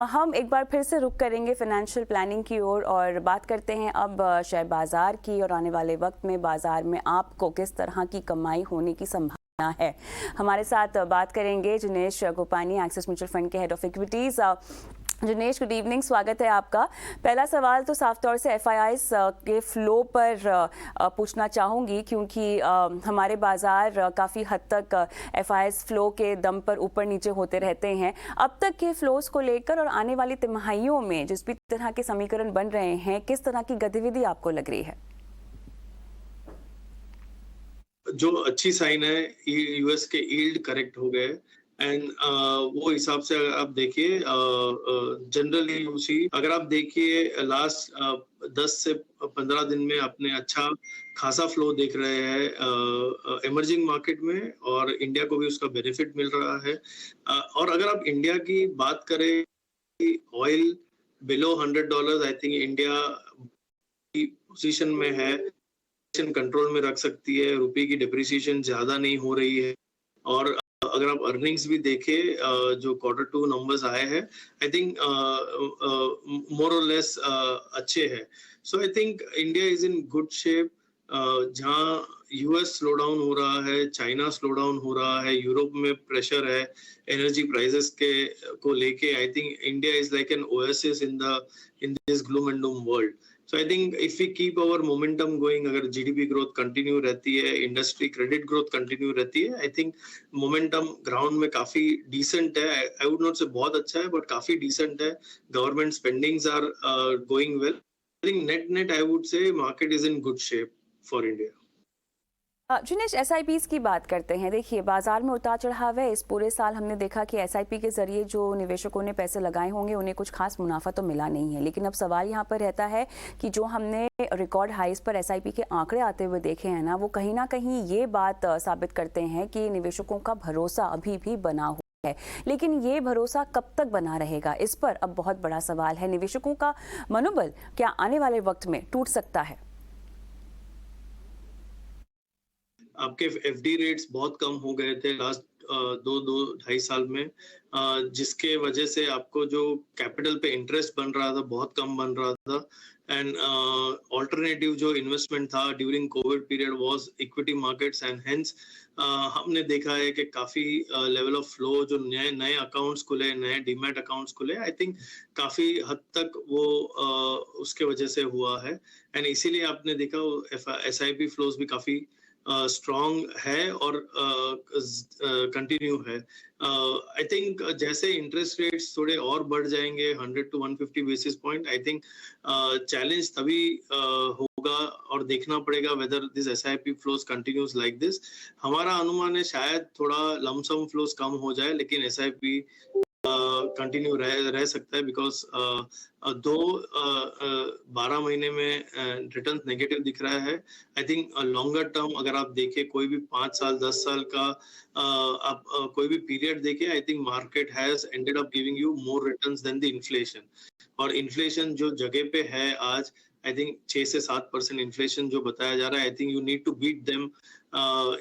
हम एक बार फिर से रुक करेंगे फाइनेंशियल प्लानिंग की ओर और बात करते हैं अब शेयर बाजार की और आने वाले वक्त में बाजार में आपको किस तरह की कमाई होने की संभावना है। हमारे साथ बात करेंगे Jinesh Gopani, Axis mutual fund के head of equities. Jinesh, good evening, स्वागत है आपका। पहला सवाल तो साफ तौर से एफआईआईज के फ्लो पर पूछना चाहूँगी, क्योंकि हमारे बाजार काफ़ी हद तक एफआईआईज फ्लो के दम पर ऊपर नीचे होते रहते हैं। अब तक के फ्लोज को लेकर और आने वाली तिमाहियों में जिस भी तरह के समीकरण बन रहे हैं, किस तरह की गतिविधि आपको लग रही है? जो अच्छी साइन है, यूएस के यील्ड करेक्ट हो गए एंड वो हिसाब से अगर आप देखिए जनरली उसी अगर आप देखिए लास्ट 10 से 15 दिन में अपने अच्छा खासा फ्लो देख रहे हैं इमर्जिंग मार्केट में, और इंडिया को भी उसका बेनिफिट मिल रहा है। और अगर आप इंडिया की बात करें, ऑयल बिलो $100, आई थिंक इंडिया की पोजीशन में है, कंट्रोल में रख सकती है, रुपये की डिप्रिसिएशन ज्यादा नहीं हो रही है। और अगर आप अर्निंग्स भी देखें, जो Q2 नंबर्स आए हैं, आई थिंक मोर और लेस अच्छे हैं। So I think India is in good shape. जहाँ यूएस स्लो डाउन हो रहा है, चाइना स्लो डाउन हो रहा है, यूरोप में प्रेशर है एनर्जी प्राइसेस के को लेके, आई think India is like an oasis in this gloom and Doom world. So I think if we keep our momentum going, अगर GDP growth continue रहती है, industry credit growth continue रहती है, I think momentum ground में काफी decent है। I would not say बहुत अच्छा है, but काफी decent है। Government spendings are going well. I think net I would say market is in good shape for India. Jinesh, SIPs की बात करते हैं। देखिए, बाजार में उतार चढ़ाव है। इस पूरे साल हमने देखा कि एसआईपी के जरिए जो निवेशकों ने पैसे लगाए होंगे उन्हें कुछ खास मुनाफा तो मिला नहीं है। लेकिन अब सवाल यहाँ पर रहता है कि जो हमने रिकॉर्ड हाईज पर एसआईपी के आंकड़े आते हुए देखे हैं ना कहीं ये बात साबित करते हैं कि निवेशकों का भरोसा अभी भी बना हुआ है। लेकिन ये भरोसा कब तक बना रहेगा, इस पर अब बहुत बड़ा सवाल है। निवेशकों का मनोबल क्या आने वाले वक्त में टूट सकता है? आपके एफडी रेट्स बहुत कम हो गए थे लास्ट 2-2.5 साल में, जिसके वजह से आपको जो कैपिटल पे इंटरेस्ट बन रहा था बहुत कम बन रहा था। एंड ऑल्टरनेटिव जो इन्वेस्टमेंट था during Covid period was equity markets, and hence हमने देखा है कि काफी लेवल ऑफ फ्लो, जो नए अकाउंट्स खुले, नए डीमैट अकाउंट्स खुले, आई थिंक काफी हद तक वो उसके वजह से हुआ है। एंड इसीलिए आपने देखा एसआईपी फ्लोज भी काफी स्ट्रॉन्ग है और कंटिन्यू है। आई थिंक जैसे इंटरेस्ट रेट्स थोड़े और बढ़ जाएंगे 100 to 150 basis point, I think challenge तभी होगा और देखना पड़ेगा whether this SIP flows continues like this. हमारा अनुमान है शायद थोड़ा लमसम फ्लोज कम हो जाए, लेकिन एसआईपी कंटिन्यू रह सकता है, बिकॉज 12 महीने में रिटर्न नेगेटिव दिख रहा है। आई थिंक लॉन्गर टर्म अगर आप देखें, कोई भी 5 साल 10 साल का आप कोई भी पीरियड देखें, I think market has ended up giving you more returns than the inflation. और इन्फ्लेशन जो जगह पे है आज, आई थिंक 6 से 7% इन्फ्लेशन जो बताया जा रहा है, I think you need to beat them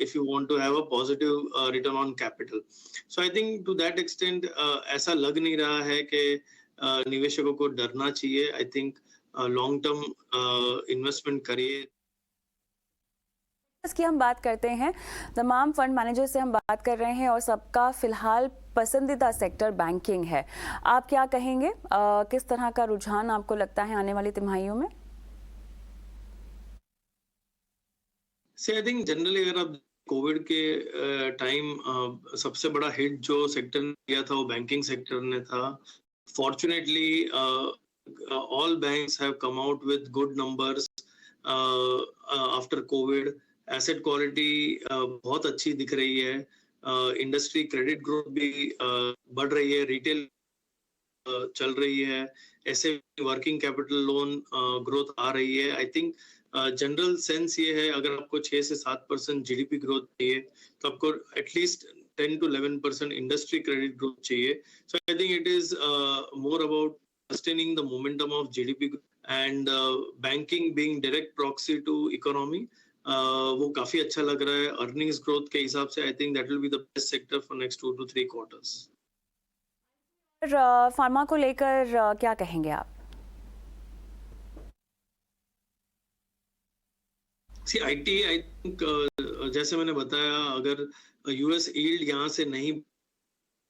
if you want to have a positive return on capital. So I think to that extent ऐसा लग नहीं रहा है कि निवेशकों को डरना चाहिए। I think long term investment करिए। की हम बात करते हैं, तमाम फंड मैनेजर से हम बात कर रहे हैं और सबका फिलहाल पसंदीदा सेक्टर बैंकिंग है। आप क्या कहेंगे, किस तरह का रुझान आपको लगता है आने वाली तिमाहियों में? आई थिंक जनरली अगर आप कोविड के टाइम सबसे बड़ा हिट जो सेक्टर ने किया था वो बैंकिंग सेक्टर ने था। Fortunately all banks have come out with good numbers after Covid. Asset quality बहुत अच्छी दिख रही है, इंडस्ट्री क्रेडिट ग्रोथ भी बढ़ रही है, रिटेल चल रही है, ऐसे वर्किंग कैपिटल लोन ग्रोथ आ रही है। आई थिंक जनरल सेंस ये है, अगर आपको 6 से 7% जीडीपी ग्रोथ चाहिए तो आपको at least 10 to 11% industry credit growth चाहिए। So I think it is more about sustaining the momentum of GDP and banking being direct proxy to economy, वो काफी अच्छा लग रहा है। अर्निंग्स ग्रोथ के हिसाब से I think that will be the best sector for next 2 to 3 quarters। Pharma को लेकर क्या कहेंगे आप? सी आईटी आई थिंक जैसे मैंने बताया, अगर यूएस यील्ड यहाँ से नहीं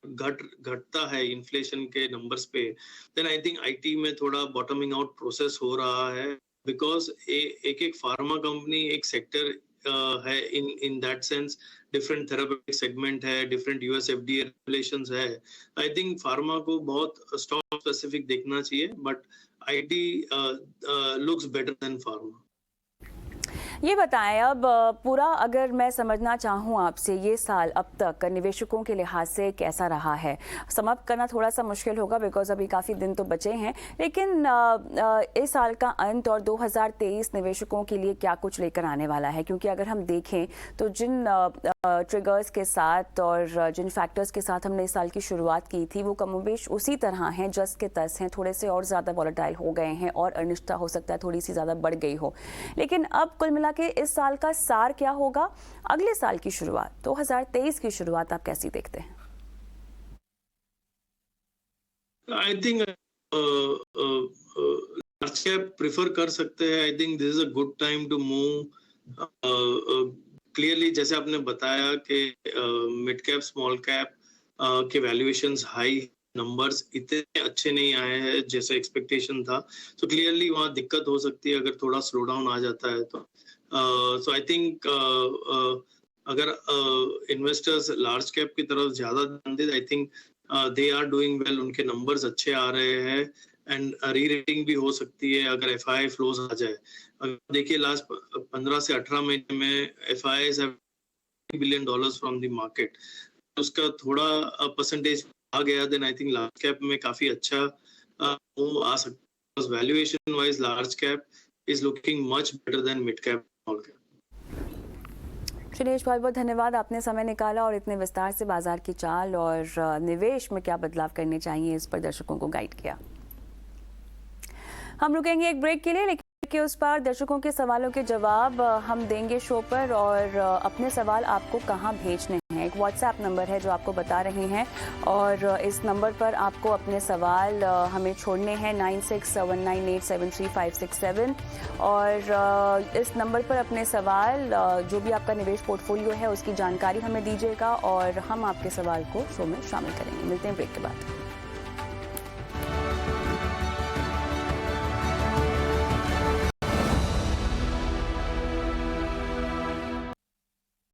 घटता है इन्फ्लेशन के नंबर्स पे, देन आई थिंक आईटी में थोड़ा बॉटमिंग आउट प्रोसेस हो रहा है, बिकॉज एक एक फार्मा कंपनी एक सेक्टर है in that sense, different therapeutic segment है, डिफरेंट यूएस एफडीए रेगुलेशंस है। आई थिंक फार्मा को बहुत स्टॉक स्पेसिफिक देखना चाहिए, but IT looks better than pharma. ये बताएं, अब पूरा अगर मैं समझना चाहूँ आपसे, ये साल अब तक निवेशकों के लिहाज से कैसा रहा है? समाप्त करना थोड़ा सा मुश्किल होगा बिकॉज अभी काफ़ी दिन तो बचे हैं, लेकिन इस साल का अंत और 2023 निवेशकों के लिए क्या कुछ लेकर आने वाला है? क्योंकि अगर हम देखें तो जिन ट्रिगर्स के साथ और जिन फैक्टर्स के साथ हमने इस साल की शुरुआत की थी, वो कमोबेश उसी तरह हैं, जस के तस हैं, थोड़े से और ज़्यादा वॉलेटाइल हो गए हैं और अनिश्चितता हो सकता है थोड़ी सी ज़्यादा बढ़ गई हो। लेकिन अब कुल मिला के इस साल का सार क्या होगा? अगले साल की शुरुआत, 2023 की शुरुआत आप कैसी देखते हैं? I think large cap prefer कर सकते हैं। I think this is a good time to move. Clearly जैसे आपने बताया कि मिड कैप स्मॉल कैप के वैल्यूएशंस हाई, नंबर्स इतने अच्छे नहीं आए हैं जैसे एक्सपेक्टेशन था, तो क्लियरली वहाँ दिक्कत हो सकती है अगर थोड़ा स्लो डाउन आ जाता है तो। सो आई थिंक अगर इन्वेस्टर्स लार्ज कैप की तरफ ज्यादा ध्यान दे, I think they are doing well, उनके नंबर्स अच्छे आ रहे हैं एंड री रेटिंग भी हो सकती है अगर एफआई फ्लोज आ जाए। अगर देखिए लास्ट 15 से 18 महीने में FI $1 billion from the market, उसका थोड़ा परसेंटेज आ गया, then I think large cap में काफी अच्छा मूव आ सकता है। Valuation wise large cap is looking much better than mid cap small cap. Shailesh, बहुत बहुत धन्यवाद, आपने समय निकाला और इतने विस्तार से बाजार की चाल और निवेश में क्या बदलाव करने चाहिए इस पर दर्शकों को गाइड किया। हम रुकेंगे एक ब्रेक के लिए, लेकिन कि उस पर दर्शकों के सवालों के जवाब हम देंगे शो पर, और अपने सवाल आपको कहां भेजने हैं। एक व्हाट्सएप नंबर है जो आपको बता रहे हैं, और इस नंबर पर आपको अपने सवाल हमें छोड़ने हैं 9671987357, और इस नंबर पर अपने सवाल, जो भी आपका निवेश पोर्टफोलियो है उसकी जानकारी हमें दीजिएगा और हम आपके सवाल को शो में शामिल करेंगे। मिलते हैं ब्रेक के बाद।